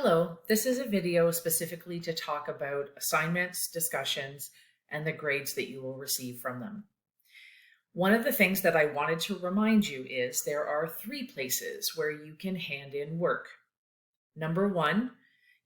Hello, this is a video specifically to talk about assignments, discussions, and the grades that you will receive from them. One of the things that I wanted to remind you is there are 3 places where you can hand in work. Number 1,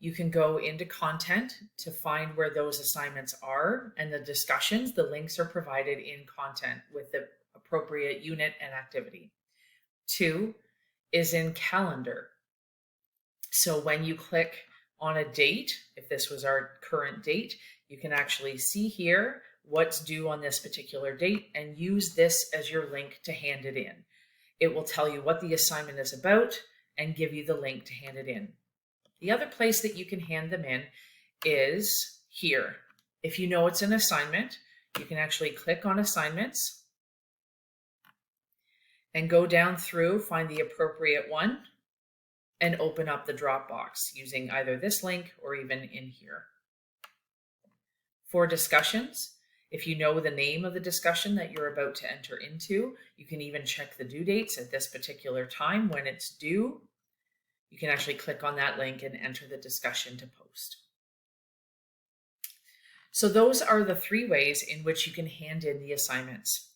you can go into content to find where those assignments are, and the discussions, the links are provided in content with the appropriate unit and activity. 2 is in calendar. So when you click on a date, if this was our current date, you can actually see here what's due on this particular date and use this as your link to hand it in. It will tell you what the assignment is about and give you the link to hand it in. The other place that you can hand them in is here. If you know it's an assignment, you can actually click on assignments and go down through, find the appropriate one, and open up the Dropbox using either this link or even in here. For discussions, if you know the name of the discussion that you're about to enter into, you can even check the due dates at this particular time when it's due. You can actually click on that link and enter the discussion to post. So those are the 3 ways in which you can hand in the assignments.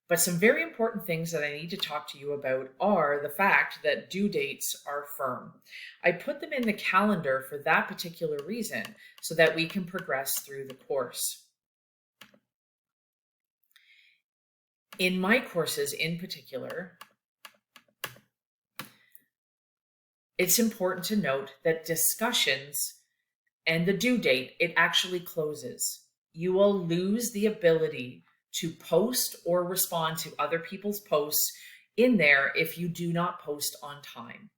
But some very important things that I need to talk to you about are the fact that due dates are firm. I put them in the calendar for that particular reason so that we can progress through the course. In my courses in particular, it's important to note that discussions and the due date, it actually closes. You will lose the ability to post or respond to other people's posts in there if you do not post on time.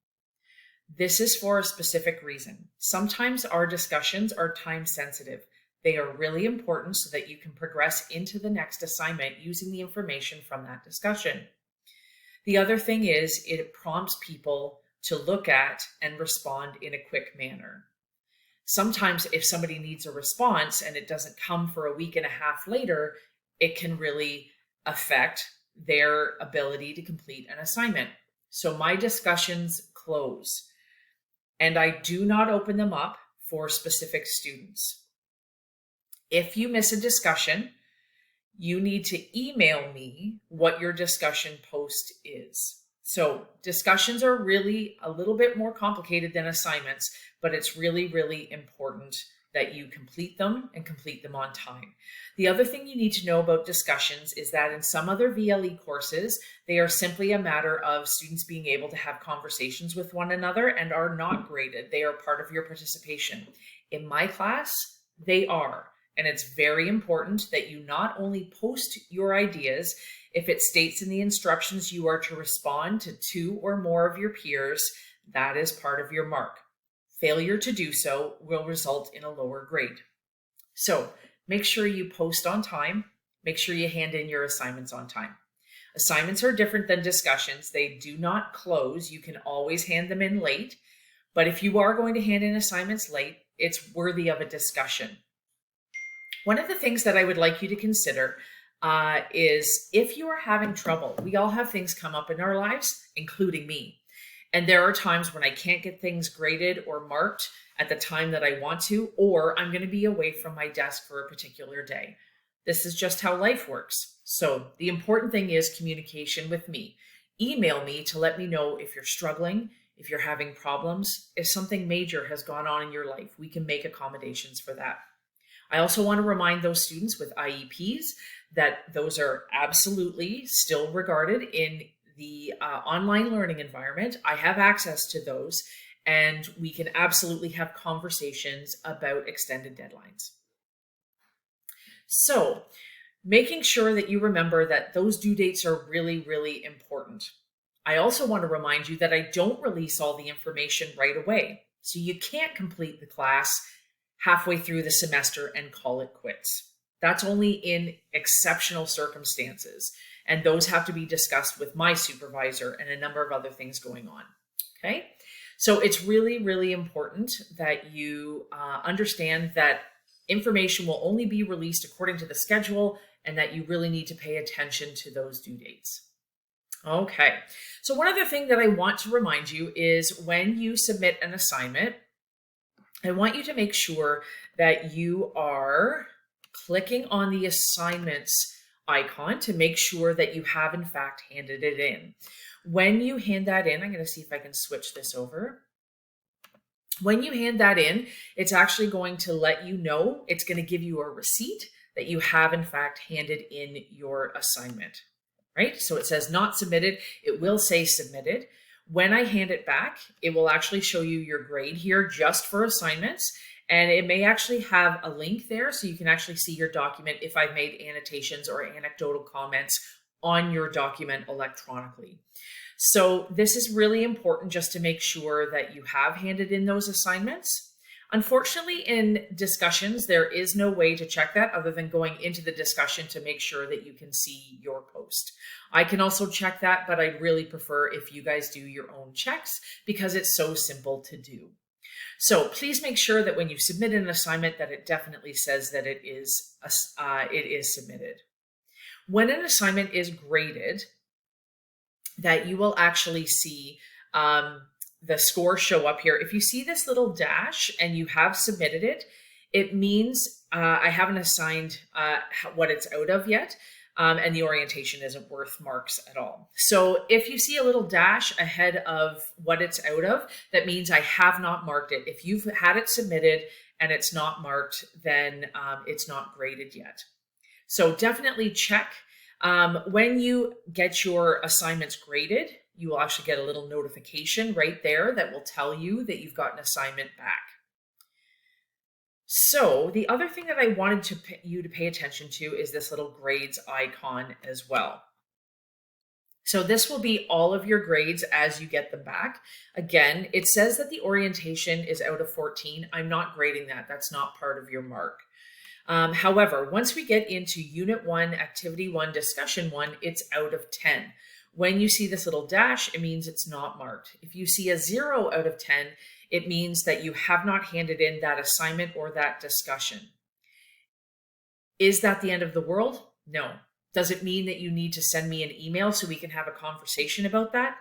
This is for a specific reason. Sometimes our discussions are time sensitive. They are really important so that you can progress into the next assignment using the information from that discussion. The other thing is it prompts people to look at and respond in a quick manner. Sometimes if somebody needs a response and it doesn't come for a week and a half later, it can really affect their ability to complete an assignment. So my discussions close, and I do not open them up for specific students. If you miss a discussion, you need to email me what your discussion post is. So discussions are really a little bit more complicated than assignments, but it's really, really important that you complete them and complete them on time. The other thing you need to know about discussions is that in some other VLE courses, they are simply a matter of students being able to have conversations with one another and are not graded. They are part of your participation. In my class, they are. And it's very important that you not only post your ideas, if it states in the instructions you are to respond to 2 or more of your peers, that is part of your mark. Failure to do so will result in a lower grade. So make sure you post on time. Make sure you hand in your assignments on time. Assignments are different than discussions. They do not close. You can always hand them in late. But if you are going to hand in assignments late, it's worthy of a discussion. One of the things that I would like you to consider is if you are having trouble, we all have things come up in our lives, including me. And there are times when I can't get things graded or marked at the time that I want to, or I'm going to be away from my desk for a particular day. This is just how life works. So the important thing is communication with me. Email me to let me know if you're struggling, if you're having problems, if something major has gone on in your life. We can make accommodations for that. I also want to remind those students with IEPs that those are absolutely still regarded in the online learning environment. I have access to those, and we can absolutely have conversations about extended deadlines. So making sure that you remember that those due dates are really, really important. I also want to remind you that I don't release all the information right away. So you can't complete the class halfway through the semester and call it quits. That's only in exceptional circumstances. And those have to be discussed with my supervisor and a number of other things going on. Okay. So it's really, really important that you understand that information will only be released according to the schedule and that you really need to pay attention to those due dates. Okay. So one other thing that I want to remind you is when you submit an assignment, I want you to make sure that you are clicking on the assignments icon to make sure that you have in fact handed it in. When you hand that in, I'm going to see if I can switch this over. When you hand that in, it's actually going to let you know, it's going to give you a receipt that you have in fact handed in your assignment, right? So it says not submitted. It will say submitted. When I hand it back, it will actually show you your grade here just for assignments. And it may actually have a link there so you can actually see your document if I've made annotations or anecdotal comments on your document electronically. So this is really important just to make sure that you have handed in those assignments. Unfortunately, in discussions, there is no way to check that other than going into the discussion to make sure that you can see your post. I can also check that, but I really prefer if you guys do your own checks because it's so simple to do. So please make sure that when you submit an assignment that it definitely says that it is submitted. When an assignment is graded, that you will actually see the score show up here. If you see this little dash and you have submitted it, it means I haven't assigned what it's out of yet, and the orientation isn't worth marks at all. So if you see a little dash ahead of what it's out of, that means I have not marked it. If you've had it submitted and it's not marked, then it's not graded yet. So definitely check. When you get your assignments graded, you will actually get a little notification right there that will tell you that you've got an assignment back. So the other thing that I wanted you to pay attention to is this little grades icon as well. So this will be all of your grades as you get them back. Again, it says that the orientation is out of 14. I'm not grading that. That's not part of your mark. However, once we get into Unit 1, Activity 1, Discussion 1, it's out of 10. When you see this little dash, it means it's not marked. If you see a 0 out of 10, it means that you have not handed in that assignment or that discussion. Is that the end of the world? No. Does it mean that you need to send me an email so we can have a conversation about that?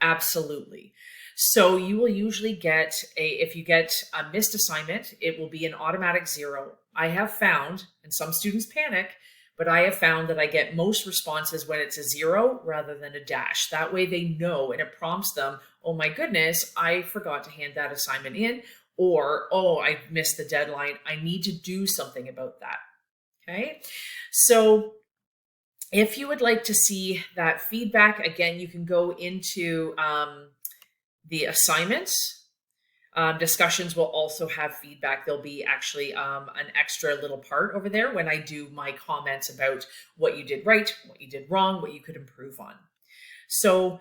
Absolutely. So you will usually get if you get a missed assignment, it will be an automatic 0. I have found, and some students panic, but I have found that I get most responses when it's a 0 rather than a dash. That way they know and it prompts them, oh my goodness, I forgot to hand that assignment in, or, oh, I missed the deadline. I need to do something about that. Okay. So if you would like to see that feedback, again, you can go into the assignments. Discussions will also have feedback. There'll be actually an extra little part over there when I do my comments about what you did right, what you did wrong, what you could improve on. So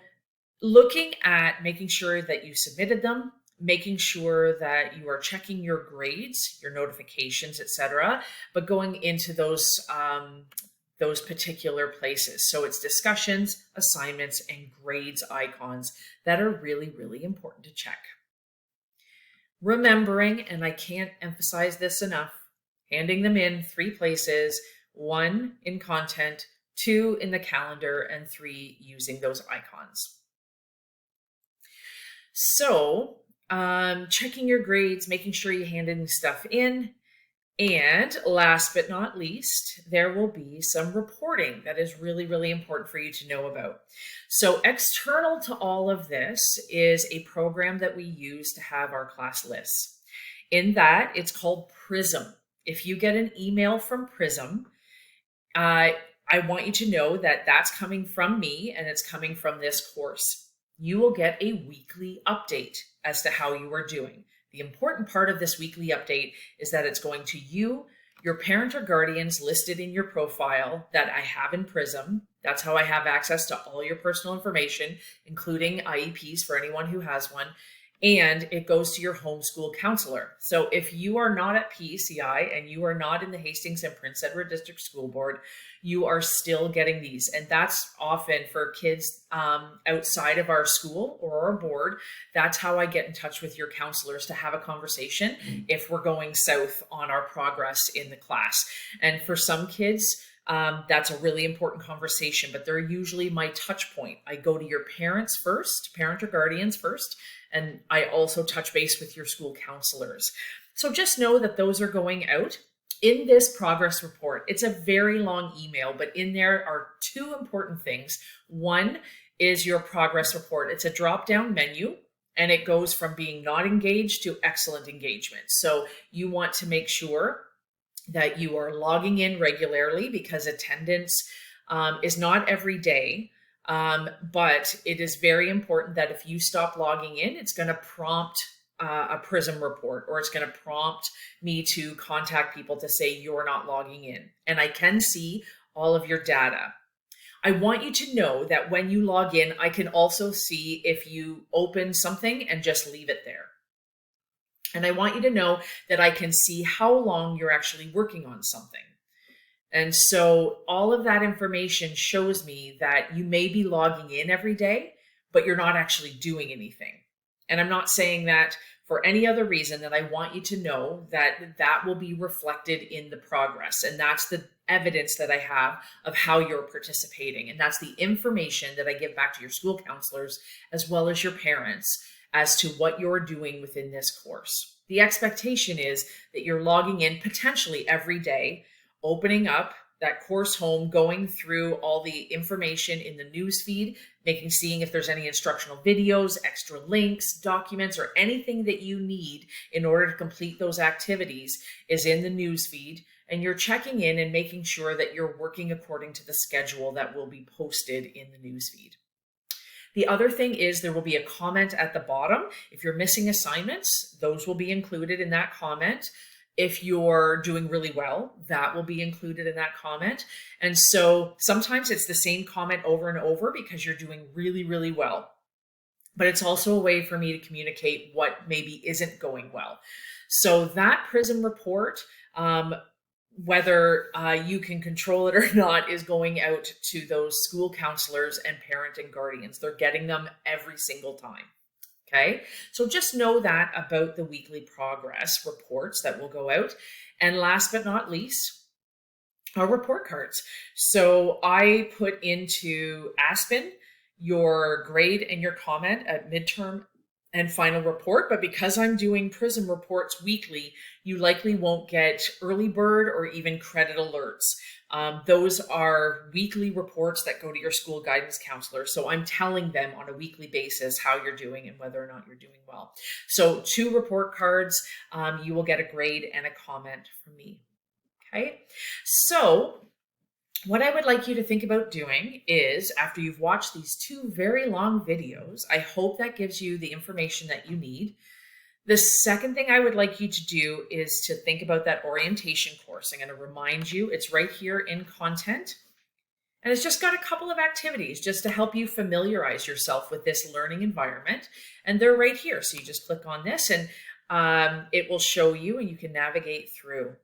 looking at making sure that you submitted them, making sure that you are checking your grades, your notifications, etc., but going into those particular places. So it's discussions, assignments, and grades icons that are really, really important to check. Remembering, and I can't emphasize this enough, handing them in 3 places, 1 in content, 2 in the calendar, and 3 using those icons. So checking your grades, making sure you hand in stuff in. And last but not least, there will be some reporting that is really, really important for you to know about. So external to all of this is a program that we use to have our class lists. In that, it's called Prism. If you get an email from Prism, I want you to know that that's coming from me and it's coming from this course. You will get a weekly update as to how you are doing. The important part of this weekly update is that it's going to you, your parent or guardians listed in your profile that I have in Prism. That's how I have access to all your personal information, including IEPs for anyone who has one. And it goes to your homeschool counselor. So if you are not at PECI and you are not in the Hastings and Prince Edward District School Board, you are still getting these. And that's often for kids outside of our school or our board. That's how I get in touch with your counselors to have a conversation if we're going south on our progress in the class. And for some kids, that's a really important conversation, but they're usually my touch point. I go to your parents first, parent or guardians first, And I also touch base with your school counselors. So just know that those are going out. In this progress report, it's a very long email, but in there are two important things. One is your progress report. It's a drop-down menu, and it goes from being not engaged to excellent engagement. So you want to make sure that you are logging in regularly, because attendance is not every day. But it is very important that if you stop logging in, it's going to prompt a PRISM report, or it's going to prompt me to contact people to say you're not logging in. And I can see all of your data. I want you to know that when you log in, I can also see if you open something and just leave it there. And I want you to know that I can see how long you're actually working on something. And so all of that information shows me that you may be logging in every day, but you're not actually doing anything. And I'm not saying that for any other reason. That I want you to know that that will be reflected in the progress. And that's the evidence that I have of how you're participating. And that's the information that I give back to your school counselors as well as your parents as to what you're doing within this course. The expectation is that you're logging in potentially every day, opening up that course home, going through all the information in the news feed, seeing if there's any instructional videos, extra links, documents, or anything that you need in order to complete those activities is in the news feed. And you're checking in and making sure that you're working according to the schedule that will be posted in the news feed. The other thing is there will be a comment at the bottom. If you're missing assignments, those will be included in that comment. If you're doing really well, that will be included in that comment. And so sometimes it's the same comment over and over because you're doing really, really well. But it's also a way for me to communicate what maybe isn't going well. So that PRISM report, whether you can control it or not, is going out to those school counselors and parent and guardians. They're getting them every single time. Okay, so just know that about the weekly progress reports that will go out. And last but not least, our report cards. So I put into Aspen your grade and your comment at midterm and final report, but because I'm doing PRISM reports weekly, you likely won't get early bird or even credit alerts. Those are weekly reports that go to your school guidance counselor. So I'm telling them on a weekly basis how you're doing and whether or not you're doing well. So 2 report cards, you will get a grade and a comment from me. Okay, so what I would like you to think about doing is, after you've watched these 2 very long videos, I hope that gives you the information that you need. The second thing I would like you to do is to think about that orientation course. I'm going to remind you, it's right here in content. And it's just got a couple of activities just to help you familiarize yourself with this learning environment. And they're right here. So you just click on this and it will show you and you can navigate through.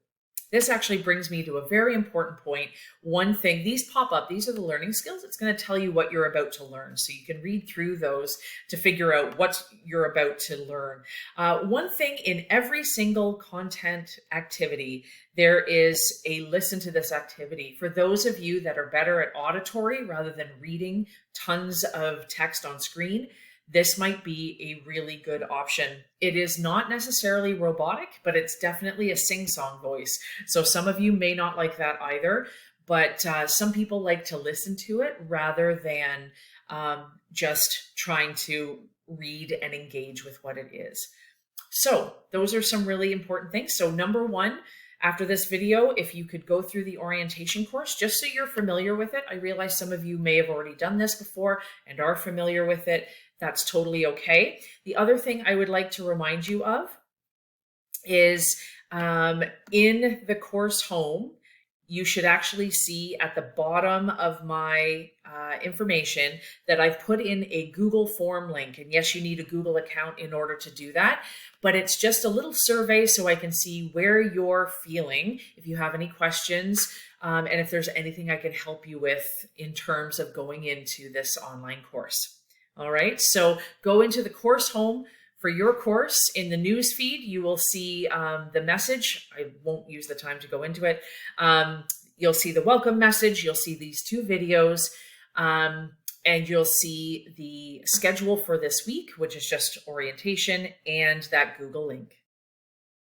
This actually brings me to a very important point. One thing, these pop up, these are the learning skills. It's going to tell you what you're about to learn. So you can read through those to figure out what you're about to learn. One thing in every single content activity, there is a listen to this activity. For those of you that are better at auditory rather than reading tons of text on screen, this might be a really good option. It is not necessarily robotic, but it's definitely a sing-song voice. So some of you may not like that either, but some people like to listen to it rather than just trying to read and engage with what it is. So those are some really important things. So number 1, after this video, if you could go through the orientation course, just so you're familiar with it. I realize some of you may have already done this before and are familiar with it. That's totally okay. The other thing I would like to remind you of is in the course home, you should actually see at the bottom of my information that I've put in a Google form link. And yes, you need a Google account in order to do that, but it's just a little survey so I can see where you're feeling, if you have any questions, and if there's anything I can help you with in terms of going into this online course. All right, so go into the course home for your course. In the news feed, you will see the message. I won't use the time to go into it. You'll see the welcome message. You'll see these 2 videos. And you'll see the schedule for this week, which is just orientation, and that Google link.